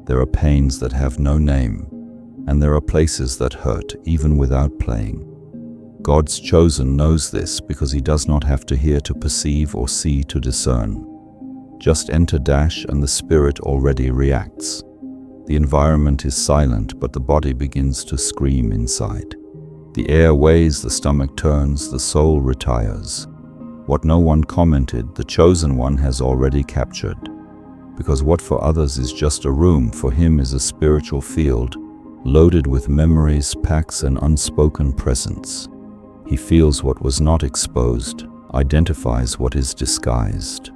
There are pains that have no name, and there are places that hurt even without playing. God's chosen knows this because he does not have to hear to perceive or see to discern. Just enter and the spirit already reacts. The environment is silent, but the body begins to scream inside. The air weighs, the stomach turns, the soul retires. What no one commented, the chosen one has already captured. Because what for others is just a room, for him is a spiritual field, loaded with memories, packs, and unspoken presence. He feels what was not exposed, identifies what is disguised.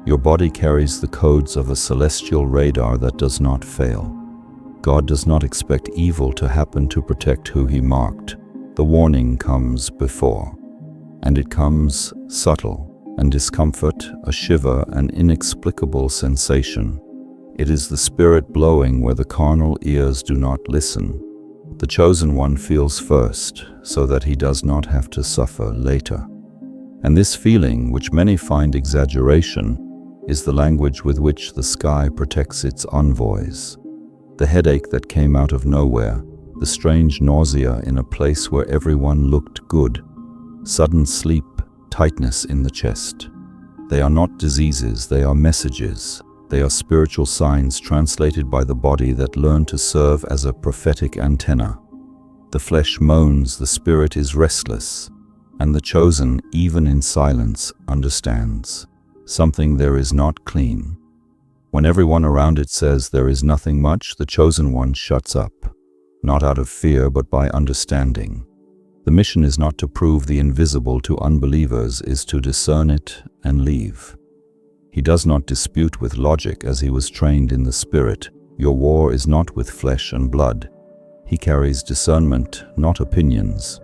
Your body carries the codes of a celestial radar that does not fail. God does not expect evil to happen to protect who he marked. The warning comes before, and it comes subtle, and discomfort, a shiver, an inexplicable sensation. It is the spirit blowing where the carnal ears do not listen. The chosen one feels first, so that he does not have to suffer later. And this feeling, which many find exaggeration, is the language with which the sky protects its envoys. The headache that came out of nowhere, the strange nausea in a place where everyone looked good, sudden sleep, tightness in the chest. They are not diseases, they are messages. They are spiritual signs translated by the body that learn to serve as a prophetic antenna. The flesh moans, the spirit is restless, and the chosen, even in silence, understands. Something there is not clean. When everyone around it says there is nothing much, the chosen one shuts up, not out of fear but by understanding. The mission is not to prove the invisible to unbelievers, is to discern it and leave. He does not dispute with logic as he was trained in the spirit. Your war is not with flesh and blood. He carries discernment, not opinions.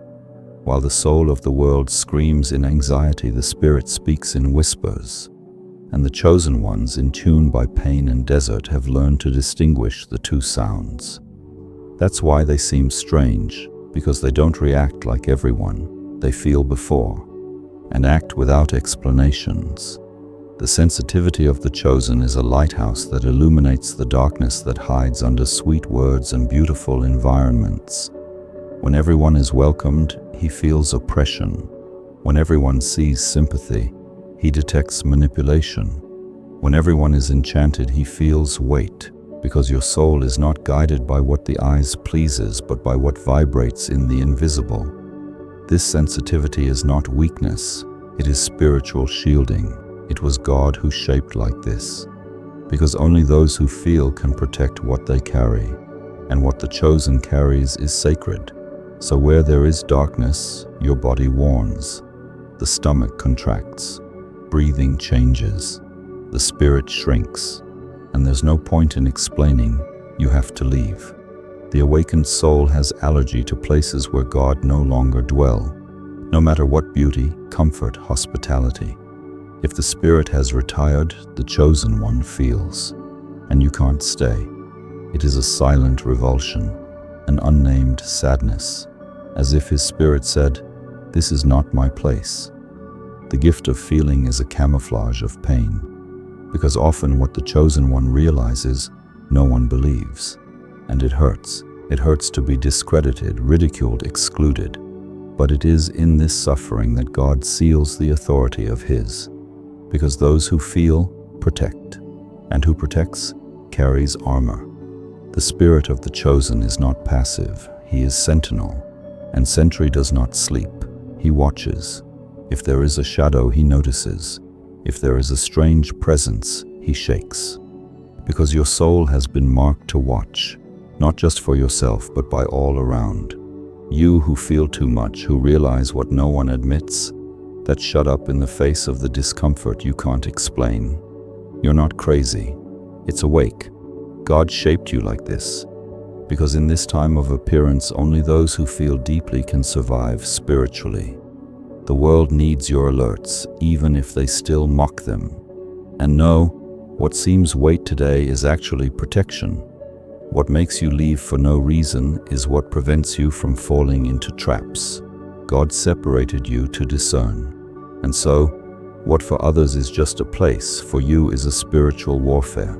While the soul of the world screams in anxiety, the spirit speaks in whispers. And the chosen ones, in tune by pain and desert, have learned to distinguish the two sounds. That's why they seem strange, because they don't react like everyone. They feel before, and act without explanations. The sensitivity of the chosen is a lighthouse that illuminates the darkness that hides under sweet words and beautiful environments. When everyone is welcomed, he feels oppression. When everyone sees sympathy, he detects manipulation. When everyone is enchanted, he feels weight, because your soul is not guided by what the eyes pleases, but by what vibrates in the invisible. This sensitivity is not weakness, it is spiritual shielding. It was God who shaped like this, because only those who feel can protect what they carry, and what the chosen carries is sacred. So where there is darkness, your body warns. The stomach contracts. Breathing changes, the spirit shrinks, and there's no point in explaining, you have to leave. The awakened soul has allergy to places where God no longer dwells, no matter what beauty, comfort, hospitality. If the spirit has retired, the chosen one feels, and you can't stay. It is a silent revulsion, an unnamed sadness, as if his spirit said, "This is not my place." The gift of feeling is a camouflage of pain, because often what the chosen one realizes, no one believes. And it hurts. It hurts to be discredited, ridiculed, excluded. But it is in this suffering that God seals the authority of his. Because those who feel, protect. And who protects, carries armor. The spirit of the chosen is not passive. He is sentinel. And sentry does not sleep. He watches. If there is a shadow, he notices. If there is a strange presence, he shakes. Because your soul has been marked to watch, not just for yourself, but by all around. You who feel too much, who realize what no one admits, that shut up in the face of the discomfort you can't explain. You're not crazy. It's awake. God shaped you like this. Because in this time of appearance, only those who feel deeply can survive spiritually. The world needs your alerts, even if they still mock them. And know, what seems weight today is actually protection. What makes you leave for no reason is what prevents you from falling into traps. God separated you to discern. And so, what for others is just a place, for you is a spiritual warfare.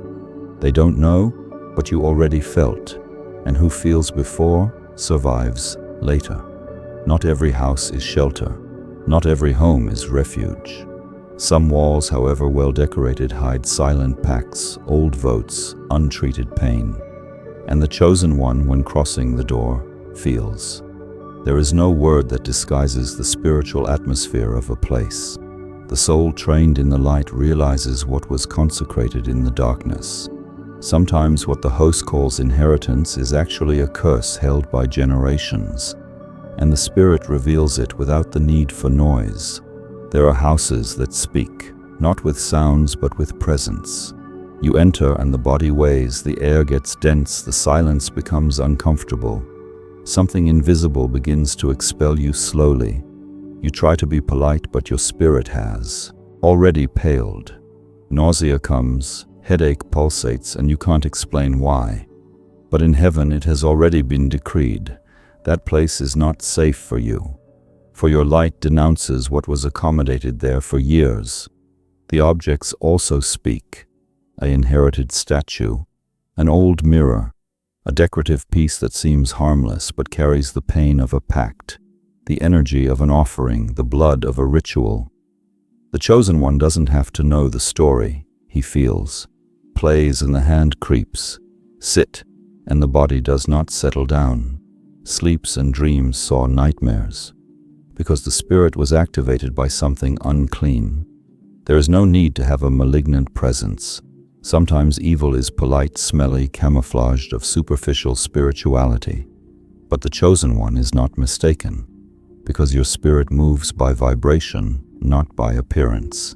They don't know, but you already felt, and who feels before survives later. Not every house is shelter. Not every home is refuge. Some walls, however well decorated, hide silent pacts, old votes, untreated pain. And the chosen one, when crossing the door, feels. There is no word that disguises the spiritual atmosphere of a place. The soul trained in the light realizes what was consecrated in the darkness. Sometimes what the host calls inheritance is actually a curse held by generations, and the Spirit reveals it without the need for noise. There are houses that speak, not with sounds but with presence. You enter and the body weighs, the air gets dense, the silence becomes uncomfortable. Something invisible begins to expel you slowly. You try to be polite, but your spirit has already paled. Nausea comes, headache pulsates, and you can't explain why. But in heaven it has already been decreed. That place is not safe for you. For your light denounces what was accommodated there for years. The objects also speak. An inherited statue, an old mirror, a decorative piece that seems harmless but carries the pain of a pact, the energy of an offering, the blood of a ritual. The chosen one doesn't have to know the story. He feels, plays, and the hand creeps. Sit, and the body does not settle down. Sleeps and dreams saw nightmares, because the spirit was activated by something unclean. There is no need to have a malignant presence. Sometimes evil is polite, smelly, camouflaged of superficial spirituality. But the chosen one is not mistaken, because your spirit moves by vibration, not by appearance.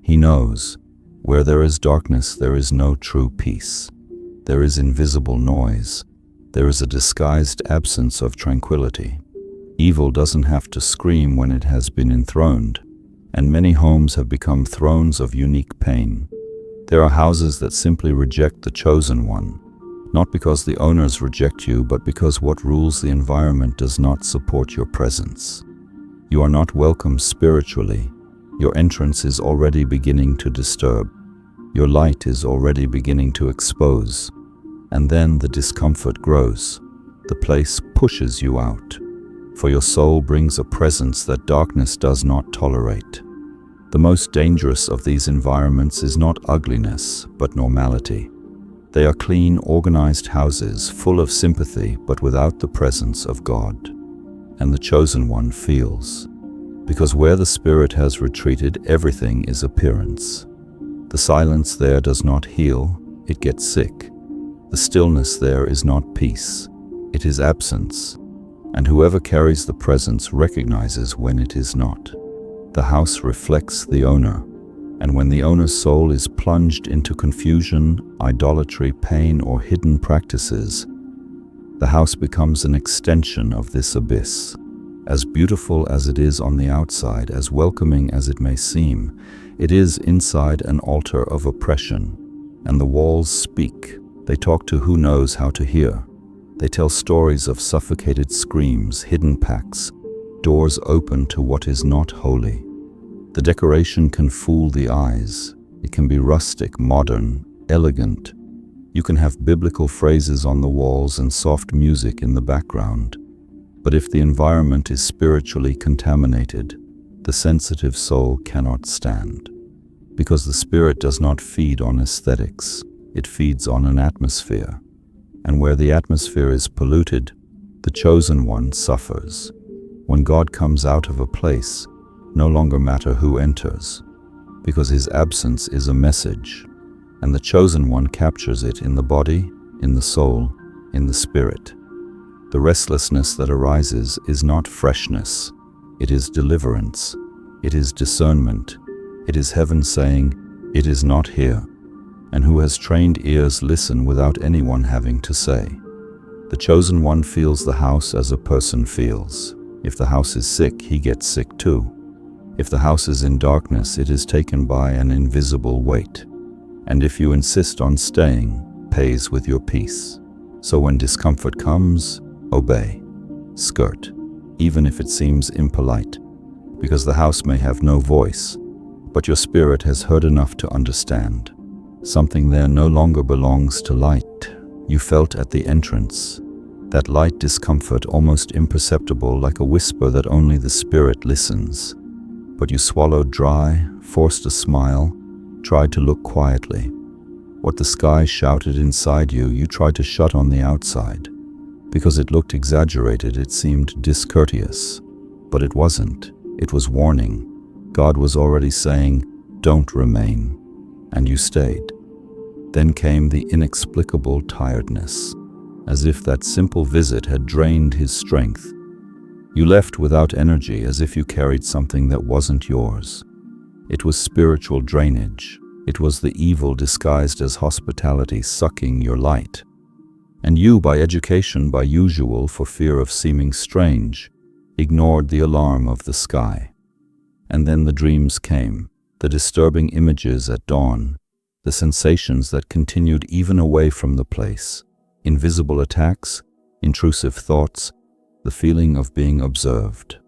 He knows, where there is darkness, there is no true peace. There is invisible noise. There is a disguised absence of tranquility. Evil doesn't have to scream when it has been enthroned, and many homes have become thrones of unique pain. There are houses that simply reject the chosen one, not because the owners reject you, but because what rules the environment does not support your presence. You are not welcome spiritually. Your entrance is already beginning to disturb. Your light is already beginning to expose. And then the discomfort grows. The place pushes you out. For your soul brings a presence that darkness does not tolerate. The most dangerous of these environments is not ugliness, but normality. They are clean, organized houses, full of sympathy, but without the presence of God. And the chosen one feels. Because where the spirit has retreated, everything is appearance. The silence there does not heal, it gets sick. The stillness there is not peace, it is absence. And whoever carries the presence recognizes when it is not. The house reflects the owner, and when the owner's soul is plunged into confusion, idolatry, pain, or hidden practices, the house becomes an extension of this abyss. As beautiful as it is on the outside, as welcoming as it may seem, it is inside an altar of oppression, and the walls speak. They talk to who knows how to hear. They tell stories of suffocated screams, hidden pacts, doors open to what is not holy. The decoration can fool the eyes. It can be rustic, modern, elegant. You can have biblical phrases on the walls and soft music in the background. But if the environment is spiritually contaminated, the sensitive soul cannot stand. Because the spirit does not feed on aesthetics, it feeds on an atmosphere. And where the atmosphere is polluted, the chosen one suffers. When God comes out of a place, no longer matter who enters, because his absence is a message, and the chosen one captures it in the body, in the soul, in the spirit. The restlessness that arises is not freshness, it is deliverance, it is discernment, it is heaven saying, "It is not here." And who has trained ears listen without anyone having to say. The chosen one feels the house as a person feels. If the house is sick, he gets sick too. If the house is in darkness, it is taken by an invisible weight. And if you insist on staying, pays with your peace. So when discomfort comes, obey. Skirt, even if it seems impolite, because the house may have no voice, but your spirit has heard enough to understand. Something there no longer belongs to light, You felt at the entrance that light discomfort, almost imperceptible, like a whisper that only the spirit listens. But you swallowed dry, forced a smile, tried to look quietly. What the sky shouted inside you, you tried to shut on the outside. Because it looked exaggerated, it seemed discourteous. But it wasn't. It was warning. God was already saying, "Don't remain." And you stayed. Then came the inexplicable tiredness, as if that simple visit had drained his strength. You left without energy, as if you carried something that wasn't yours. It was spiritual drainage. It was the evil disguised as hospitality, sucking your light. And you, by education, by usual, for fear of seeming strange, ignored the alarm of the sky. And then the dreams came, the disturbing images at dawn, the sensations that continued even away from the place, invisible attacks, intrusive thoughts, the feeling of being observed.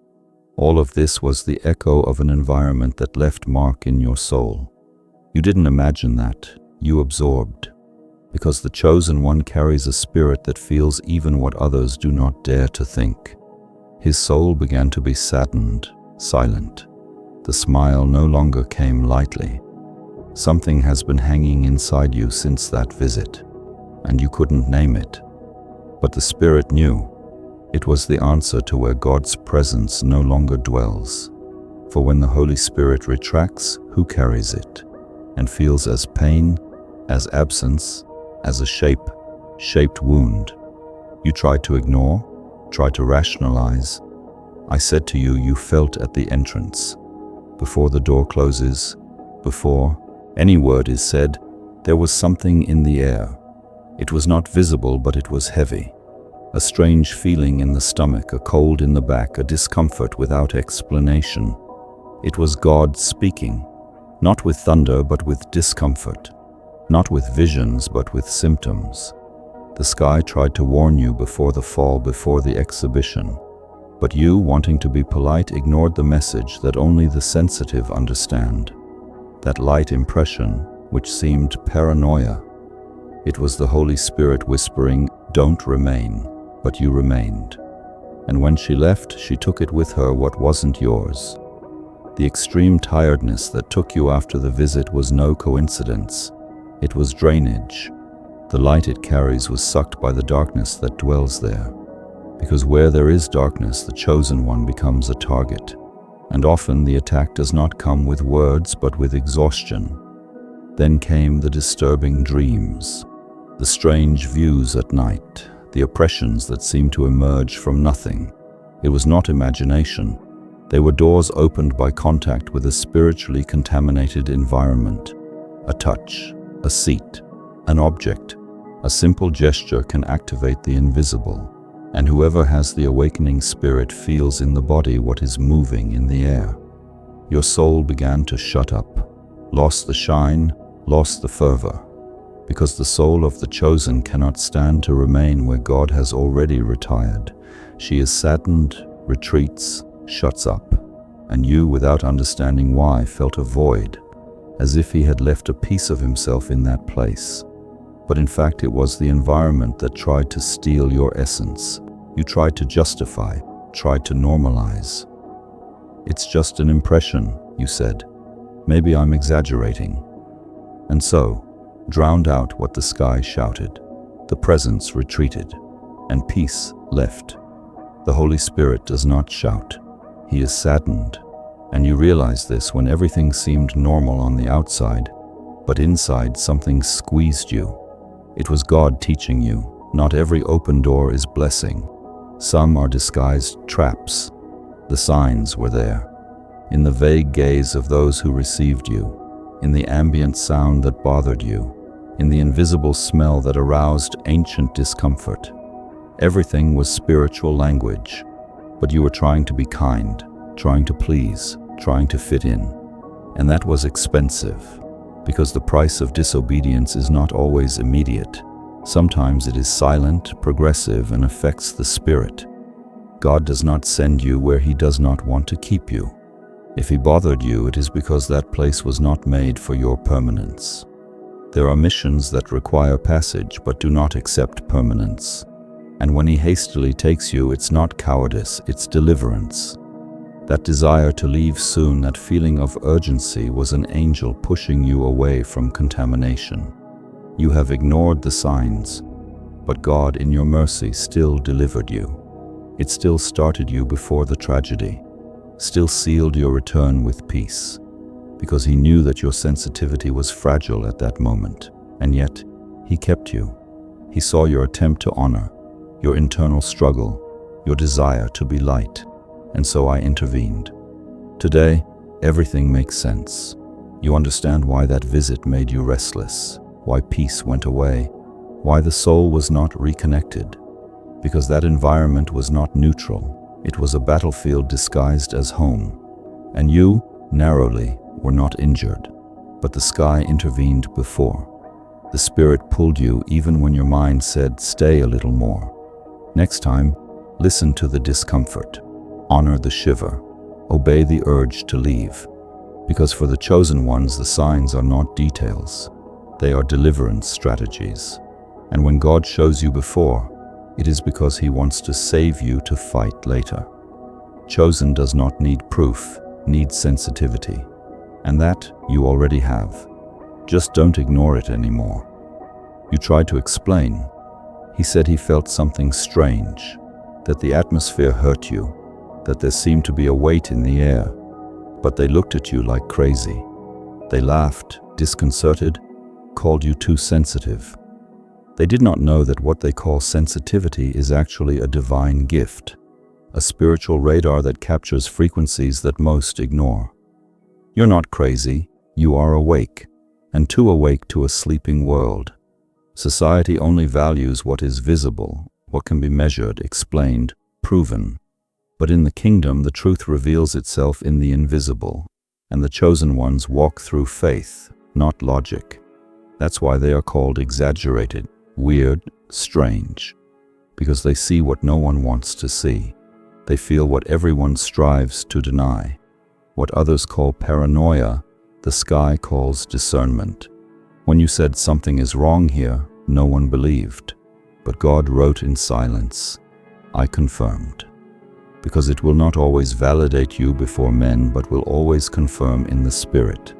All of this was the echo of an environment that left mark in your soul. You didn't imagine that, you absorbed. Because the chosen one carries a spirit that feels even what others do not dare to think. His soul began to be saddened, silent. The smile no longer came lightly. Something has been hanging inside you since that visit, and you couldn't name it. But the spirit knew. It was the answer to where God's presence no longer dwells. For when the Holy Spirit retracts, who carries it? And feels as pain, as absence, as a shaped wound. You tried to ignore, tried to rationalize. I said to you, you felt at the entrance. Before the door closes, before any word is said, there was something in the air. It was not visible, but it was heavy. A strange feeling in the stomach, a cold in the back, a discomfort without explanation. It was God speaking, not with thunder, but with discomfort. Not with visions, but with symptoms. The sky tried to warn you before the fall, before the exhibition. But you, wanting to be polite, ignored the message that only the sensitive understand. That light impression, which seemed paranoia. It was the Holy Spirit whispering, "Don't remain," but you remained. And when she left, she took it with her, what wasn't yours. The extreme tiredness that took you after the visit was no coincidence. It was drainage. The light it carries was sucked by the darkness that dwells there. Because where there is darkness, the chosen one becomes a target. And often the attack does not come with words, but with exhaustion. Then came the disturbing dreams, the strange views at night, the oppressions that seemed to emerge from nothing. It was not imagination. They were doors opened by contact with a spiritually contaminated environment. A touch, a seat, an object, a simple gesture can activate the invisible. And whoever has the awakening spirit feels in the body what is moving in the air. Your soul began to shut up, lost the shine, lost the fervor. Because the soul of the chosen cannot stand to remain where God has already retired. She is saddened, retreats, shuts up. And you, without understanding why, felt a void, as if he had left a piece of himself in that place. But in fact, it was the environment that tried to steal your essence. You tried to justify, tried to normalize. "It's just an impression," you said. "Maybe I'm exaggerating." And so, drowned out what the sky shouted. The presence retreated, and peace left. The Holy Spirit does not shout. He is saddened. And you realize this when everything seemed normal on the outside, but inside something squeezed you. It was God teaching you, not every open door is blessing. Some are disguised traps. The signs were there, in the vague gaze of those who received you, in the ambient sound that bothered you, in the invisible smell that aroused ancient discomfort. Everything was spiritual language, but you were trying to be kind, trying to please, trying to fit in. And that was expensive, because the price of disobedience is not always immediate. Sometimes it is silent, progressive, and affects the spirit. God does not send you where he does not want to keep you. If he bothered you, it is because that place was not made for your permanence. There are missions that require passage but do not accept permanence. And when he hastily takes you, it's not cowardice, it's deliverance. That desire to leave soon, that feeling of urgency, was an angel pushing you away from contamination. You have ignored the signs, but God in your mercy still delivered you. It still started you before the tragedy, still sealed your return with peace, because he knew that your sensitivity was fragile at that moment, and yet he kept you. He saw your attempt to honor, your internal struggle, your desire to be light, and so I intervened. Today, everything makes sense. You understand why that visit made you restless, why peace went away, why the soul was not reconnected. Because that environment was not neutral. It was a battlefield disguised as home. And you, narrowly, were not injured. But the sky intervened before. The Spirit pulled you even when your mind said, stay a little more. Next time, listen to the discomfort. Honor the shiver. Obey the urge to leave. Because for the chosen ones, the signs are not details. They are deliverance strategies. And when God shows you before, it is because he wants to save you to fight later. Chosen does not need proof, needs sensitivity. And that you already have. Just don't ignore it anymore. You tried to explain. He said he felt something strange, that the atmosphere hurt you, that there seemed to be a weight in the air. But they looked at you like crazy. They laughed, disconcerted, called you too sensitive. They did not know that what they call sensitivity is actually a divine gift, a spiritual radar that captures frequencies that most ignore. You're not crazy, you are awake, and too awake to a sleeping world. Society only values what is visible, what can be measured, explained, proven. But in the kingdom, the truth reveals itself in the invisible, and the chosen ones walk through faith, not logic. That's why they are called exaggerated, weird, strange, because they see what no one wants to see. They feel what everyone strives to deny. What others call paranoia, the sky calls discernment. When you said something is wrong here, no one believed. But God wrote in silence, I confirmed. Because it will not always validate you before men, but will always confirm in the spirit.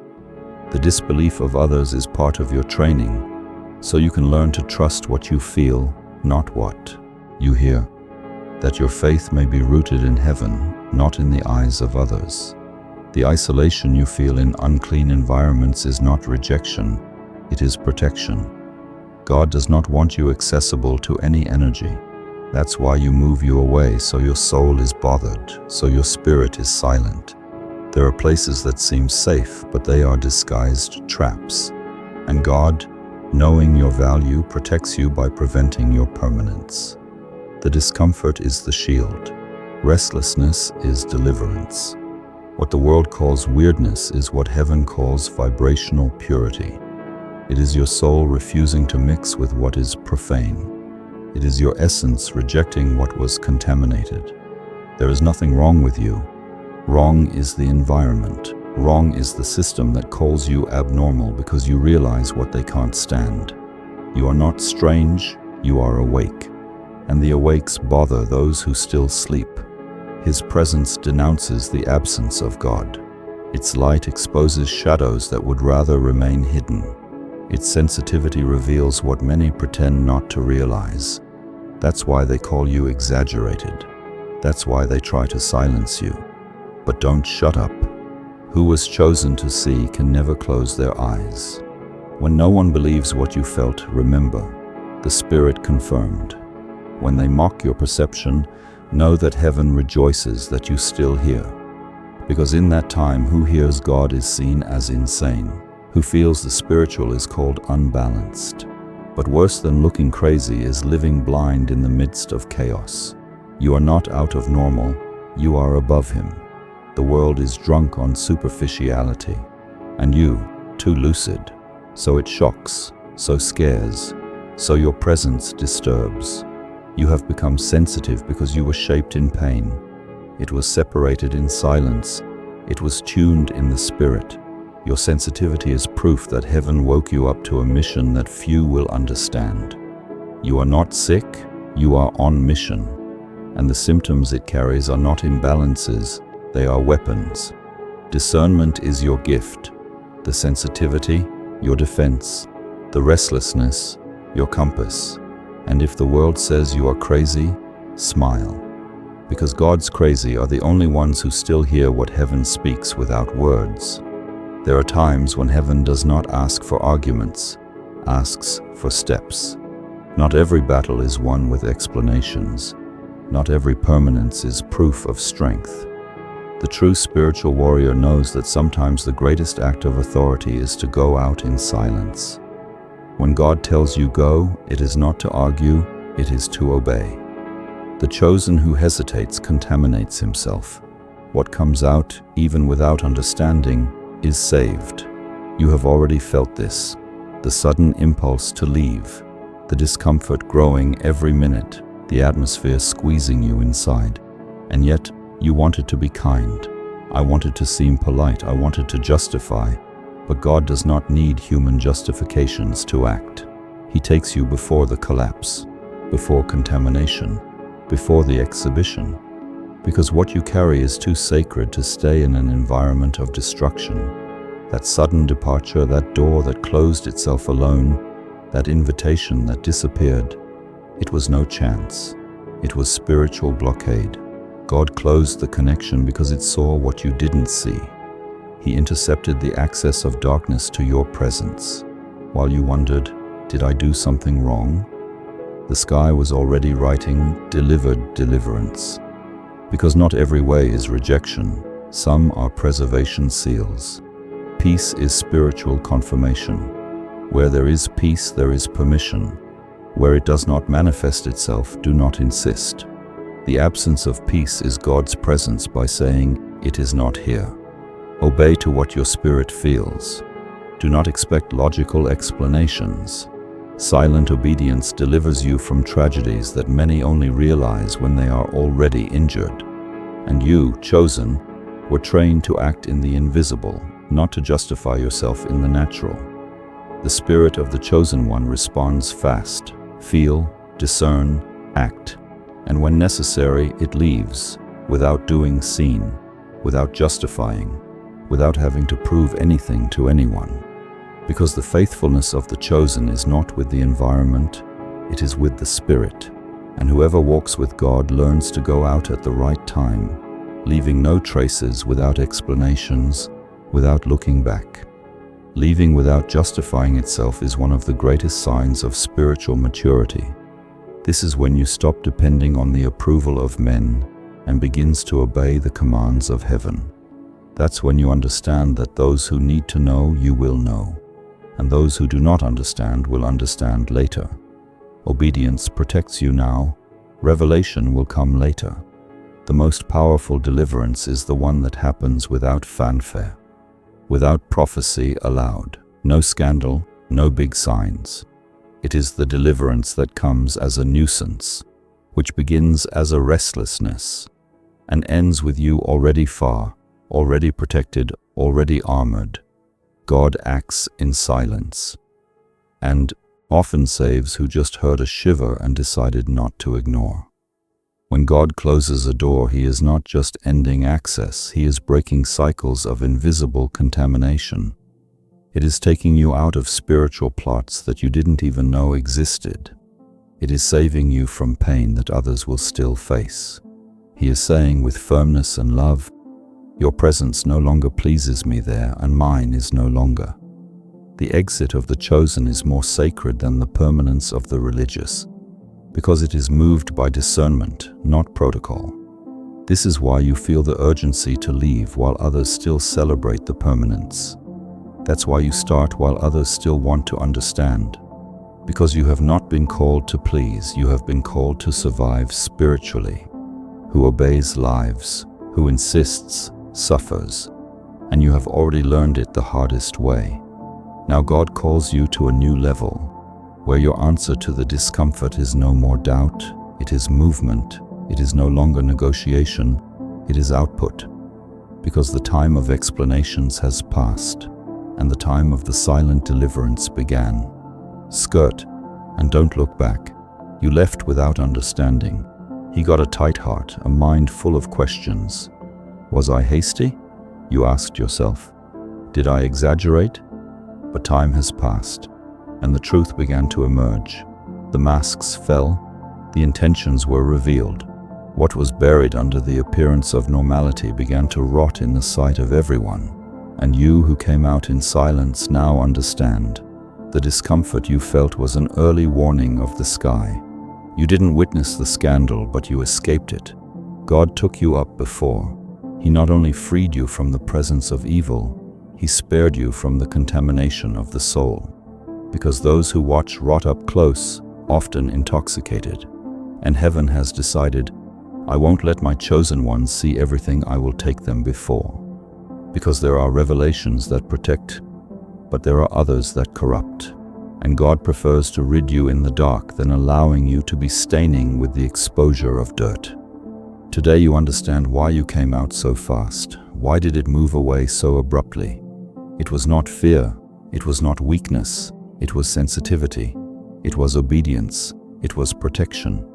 The disbelief of others is part of your training, so you can learn to trust what you feel, not what you hear. That your faith may be rooted in heaven, not in the eyes of others. The isolation you feel in unclean environments is not rejection, it is protection. God does not want you accessible to any energy. That's why you move you away, so your soul is bothered, so your spirit is silent. There are places that seem safe, but they are disguised traps. And God, knowing your value, protects you by preventing your permanence. The discomfort is the shield. Restlessness is deliverance. What the world calls weirdness is what heaven calls vibrational purity. It is your soul refusing to mix with what is profane. It is your essence rejecting what was contaminated. There is nothing wrong with you. Wrong is the environment. Wrong is the system that calls you abnormal because you realize what they can't stand. You are not strange, you are awake. And the awakes bother those who still sleep. His presence denounces the absence of God. Its light exposes shadows that would rather remain hidden. Its sensitivity reveals what many pretend not to realize. That's why they call you exaggerated. That's why they try to silence you. But don't shut up. Who was chosen to see can never close their eyes. When no one believes what you felt, remember, the Spirit confirmed. When they mock your perception, know that heaven rejoices that you still hear. Because in that time, who hears God is seen as insane. Who feels the spiritual is called unbalanced. But worse than looking crazy is living blind in the midst of chaos. You are not out of normal, you are above him. The world is drunk on superficiality, and you, too lucid. So it shocks, so scares, so your presence disturbs. You have become sensitive because you were shaped in pain. It was separated in silence. It was tuned in the spirit. Your sensitivity is proof that heaven woke you up to a mission that few will understand. You are not sick, you are on mission. And the symptoms it carries are not imbalances, they are weapons. Discernment is your gift. The sensitivity, your defense. The restlessness, your compass. And if the world says you are crazy, smile. Because God's crazy are the only ones who still hear what heaven speaks without words. There are times when heaven does not ask for arguments, asks for steps. Not every battle is won with explanations. Not every permanence is proof of strength. The true spiritual warrior knows that sometimes the greatest act of authority is to go out in silence. When God tells you go, it is not to argue, it is to obey. The chosen who hesitates contaminates himself. What comes out, even without understanding, is saved. You have already felt this. The sudden impulse to leave. The discomfort growing every minute. The atmosphere squeezing you inside. And yet, you wanted to be kind. I wanted to seem polite. I wanted to justify. But God does not need human justifications to act. He takes you before the collapse, before contamination, before the exhibition. Because what you carry is too sacred to stay in an environment of destruction. That sudden departure, that door that closed itself alone, that invitation that disappeared, it was no chance. It was spiritual blockade. God closed the connection because it saw what you didn't see. He intercepted the access of darkness to your presence. While you wondered, did I do something wrong? The sky was already writing, delivered deliverance. Because not every way is rejection, some are preservation seals. Peace is spiritual confirmation. Where there is peace, there is permission. Where it does not manifest itself, do not insist. The absence of peace is God's presence by saying, it is not here. Obey to what your spirit feels. Do not expect logical explanations. Silent obedience delivers you from tragedies that many only realize when they are already injured. And you, chosen, were trained to act in the invisible, not to justify yourself in the natural. The spirit of the chosen one responds fast. Feel, discern, act. And when necessary, it leaves, without doing seen, without justifying, without having to prove anything to anyone. Because the faithfulness of the chosen is not with the environment, it is with the Spirit. And whoever walks with God learns to go out at the right time, leaving no traces without explanations, without looking back. Leaving without justifying itself is one of the greatest signs of spiritual maturity. This is when you stop depending on the approval of men and begins to obey the commands of heaven. That's when you understand that those who need to know, you will know. And those who do not understand will understand later. Obedience protects you now. Revelation will come later. The most powerful deliverance is the one that happens without fanfare, without prophecy aloud, no scandal, no big signs. It is the deliverance that comes as a nuisance, which begins as a restlessness, and ends with you already far, already protected, already armored. God acts in silence, and often saves who just heard a shiver and decided not to ignore. When God closes a door, He is not just ending access, He is breaking cycles of invisible contamination. It is taking you out of spiritual plots that you didn't even know existed. It is saving you from pain that others will still face. He is saying with firmness and love, your presence no longer pleases me there, and mine is no longer. The exit of the chosen is more sacred than the permanence of the religious, because it is moved by discernment, not protocol. This is why you feel the urgency to leave while others still celebrate the permanence. That's why you start while others still want to understand. Because you have not been called to please, you have been called to survive spiritually. Who obeys lives, who insists, suffers, and you have already learned it the hardest way. Now God calls you to a new level, where your answer to the discomfort is no more doubt, it is movement, it is no longer negotiation, it is output. Because the time of explanations has passed. and the time of the silent deliverance began. Skirt, and don't look back. You left without understanding. He got a tight heart, a mind full of questions. Was I hasty? You asked yourself. Did I exaggerate? But time has passed, and the truth began to emerge. The masks fell, the intentions were revealed. What was buried under the appearance of normality began to rot in the sight of everyone. And you who came out in silence now understand. The discomfort you felt was an early warning of the sky. You didn't witness the scandal, but you escaped it. God took you up before. He not only freed you from the presence of evil, He spared you from the contamination of the soul. Because those who watch rot up close, often intoxicated. And heaven has decided, I won't let my chosen ones see everything I will take them before. Because there are revelations that protect, but there are others that corrupt. And God prefers to rid you in the dark than allowing you to be staining with the exposure of dirt. Today you understand why you came out so fast. Why did it move away so abruptly? It was not fear. It was not weakness. It was sensitivity. It was obedience. It was protection.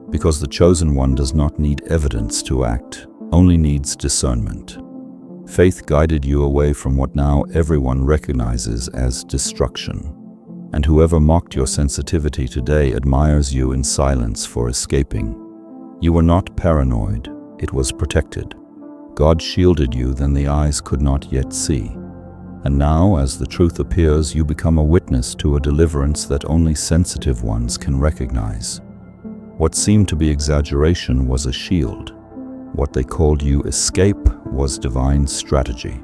Because the chosen one does not need evidence to act, only needs discernment. Faith guided you away from what now everyone recognizes as destruction. And whoever mocked your sensitivity today admires you in silence for escaping. You were not paranoid, it was protected. God shielded you than the eyes could not yet see. And now, as the truth appears, you become a witness to a deliverance that only sensitive ones can recognize. What seemed to be exaggeration was a shield. What they called you escape was divine strategy.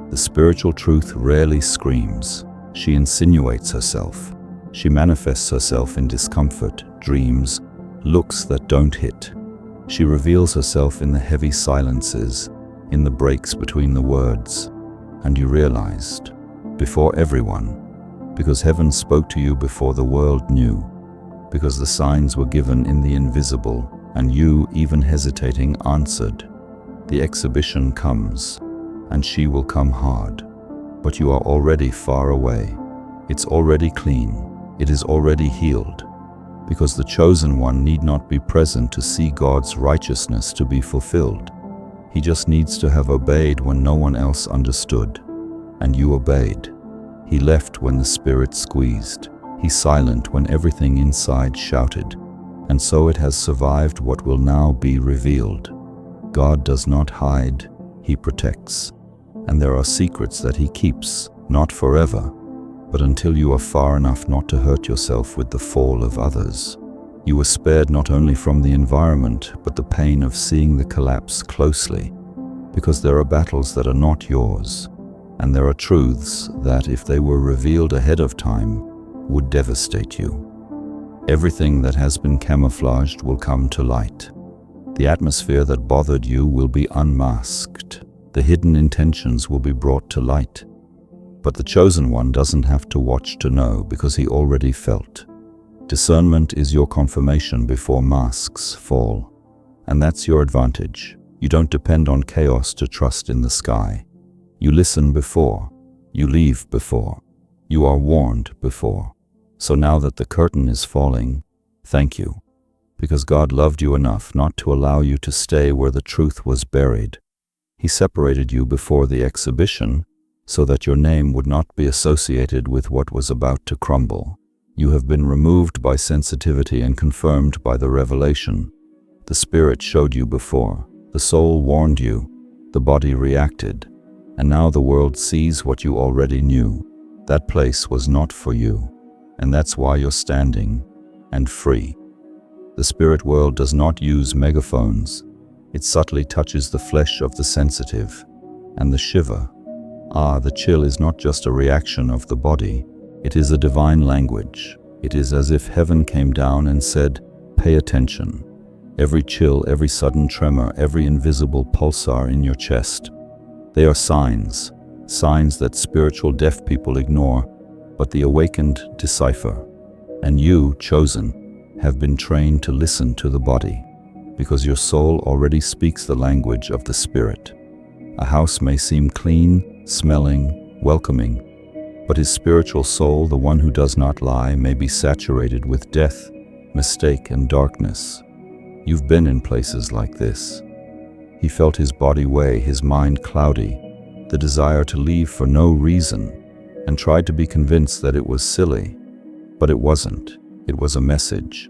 The spiritual truth rarely screams. She insinuates herself. She manifests herself in discomfort, dreams, looks that don't hit. She reveals herself in the heavy silences, in the breaks between the words. And you realized, before everyone, because heaven spoke to you before the world knew, because the signs were given in the invisible, and you, even hesitating, answered. The exhibition comes, and she will come hard. But you are already far away. It's already clean. It is already healed. Because the chosen one need not be present to see God's righteousness to be fulfilled. He just needs to have obeyed when no one else understood. And you obeyed. He left when the Spirit squeezed. He silent when everything inside shouted. And so it has survived what will now be revealed. God does not hide, He protects. And there are secrets that He keeps, not forever, but until you are far enough not to hurt yourself with the fall of others. You were spared not only from the environment, but the pain of seeing the collapse closely, because there are battles that are not yours, and there are truths that, if they were revealed ahead of time, would devastate you. Everything that has been camouflaged will come to light. The atmosphere that bothered you will be unmasked. The hidden intentions will be brought to light. But the chosen one doesn't have to watch to know, because he already felt. Discernment is your confirmation before masks fall. And that's your advantage. You don't depend on chaos to trust in the sky. You listen before. You leave before. You are warned before. So now that the curtain is falling, thank you. Because God loved you enough not to allow you to stay where the truth was buried. He separated you before the exhibition so that your name would not be associated with what was about to crumble. You have been removed by sensitivity and confirmed by the revelation. The Spirit showed you before. The soul warned you. The body reacted. And now the world sees what you already knew. That place was not for you. And that's why you're standing and free. The spirit world does not use megaphones. It subtly touches the flesh of the sensitive. And the shiver, the chill is not just a reaction of the body. It is a divine language. It is as if heaven came down and said, pay attention. Every chill, every sudden tremor, every invisible pulsar in your chest. They are signs that spiritual deaf people ignore, but the awakened decipher. And you, chosen, have been trained to listen to the body, because your soul already speaks the language of the Spirit. A house may seem clean, smelling, welcoming. But his spiritual soul, the one who does not lie, may be saturated with death, mistake, and darkness. You've been in places like this. He felt his body weigh, his mind cloudy, the desire to leave for no reason, and tried to be convinced that it was silly. But it wasn't. It was a message.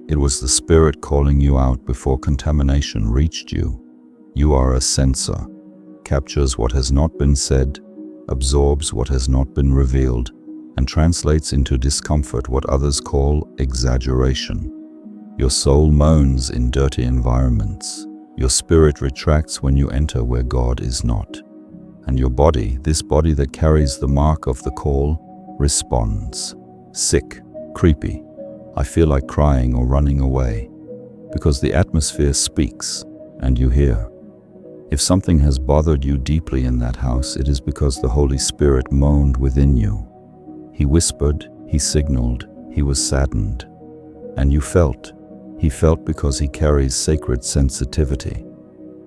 It was the Spirit calling you out before contamination reached you. You are a censor, captures what has not been said, absorbs what has not been revealed, and translates into discomfort what others call exaggeration. Your soul moans in dirty environments. Your spirit retracts when you enter where God is not. And your body, this body that carries the mark of the call, responds. Sick, creepy. I feel like crying or running away. Because the atmosphere speaks, and you hear. If something has bothered you deeply in that house, it is because the Holy Spirit moaned within you. He whispered, he signaled, he was saddened. And you felt. He felt because he carries sacred sensitivity.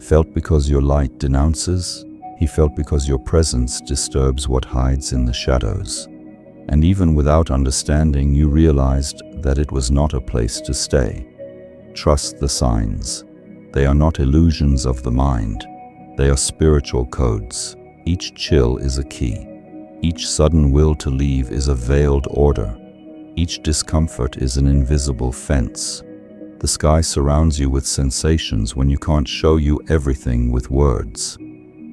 Felt because your light denounces. He felt because your presence disturbs what hides in the shadows. And even without understanding, you realized that it was not a place to stay. Trust the signs. They are not illusions of the mind. They are spiritual codes. Each chill is a key. Each sudden will to leave is a veiled order. Each discomfort is an invisible fence. The sky surrounds you with sensations when you can't show you everything with words.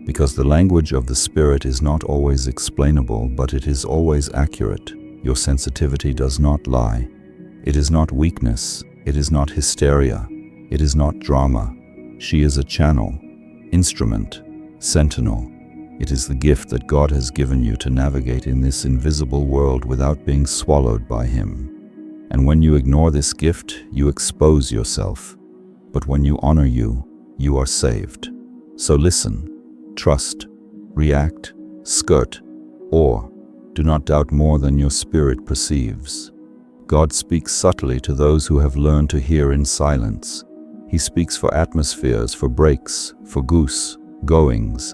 Because the language of the Spirit is not always explainable, but it is always accurate. Your sensitivity does not lie. It is not weakness. It is not hysteria. It is not drama. She is a channel, instrument, sentinel. It is the gift that God has given you to navigate in this invisible world without being swallowed by Him. And when you ignore this gift, you expose yourself. But when you honor you are saved. So listen. Trust, react, skirt, or do not doubt more than your spirit perceives. God speaks subtly to those who have learned to hear in silence. He speaks for atmospheres, for breaks, for goings,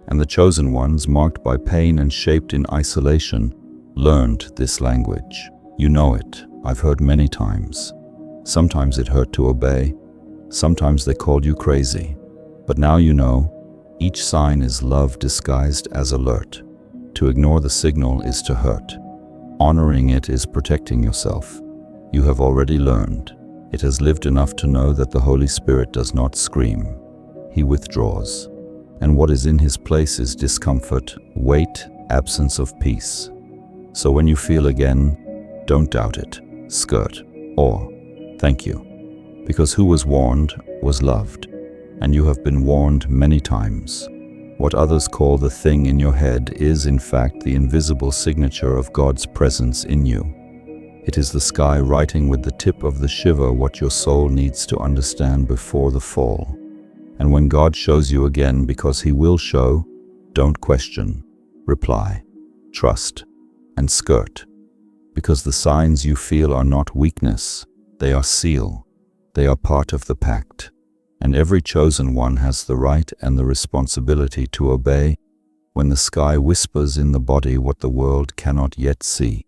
and the chosen ones, marked by pain and shaped in isolation, learned this language. You know it. I've heard many times. Sometimes it hurt to obey. Sometimes they called you crazy. But now you know. Each sign is love disguised as alert. To ignore the signal is to hurt. Honoring it is protecting yourself. You have already learned. It has lived enough to know that the Holy Spirit does not scream. He withdraws. And what is in His place is discomfort, weight, absence of peace. So when you feel again, don't doubt it. Skirt, or thank you. Because who was warned was loved. And you have been warned many times. What others call the thing in your head is, in fact, the invisible signature of God's presence in you. It is the sky writing with the tip of the shiver what your soul needs to understand before the fall. And when God shows you again, because He will show, don't question, reply, trust, and skirt. Because the signs you feel are not weakness, they are seal. They are part of the pact. And every chosen one has the right and the responsibility to obey when the sky whispers in the body what the world cannot yet see.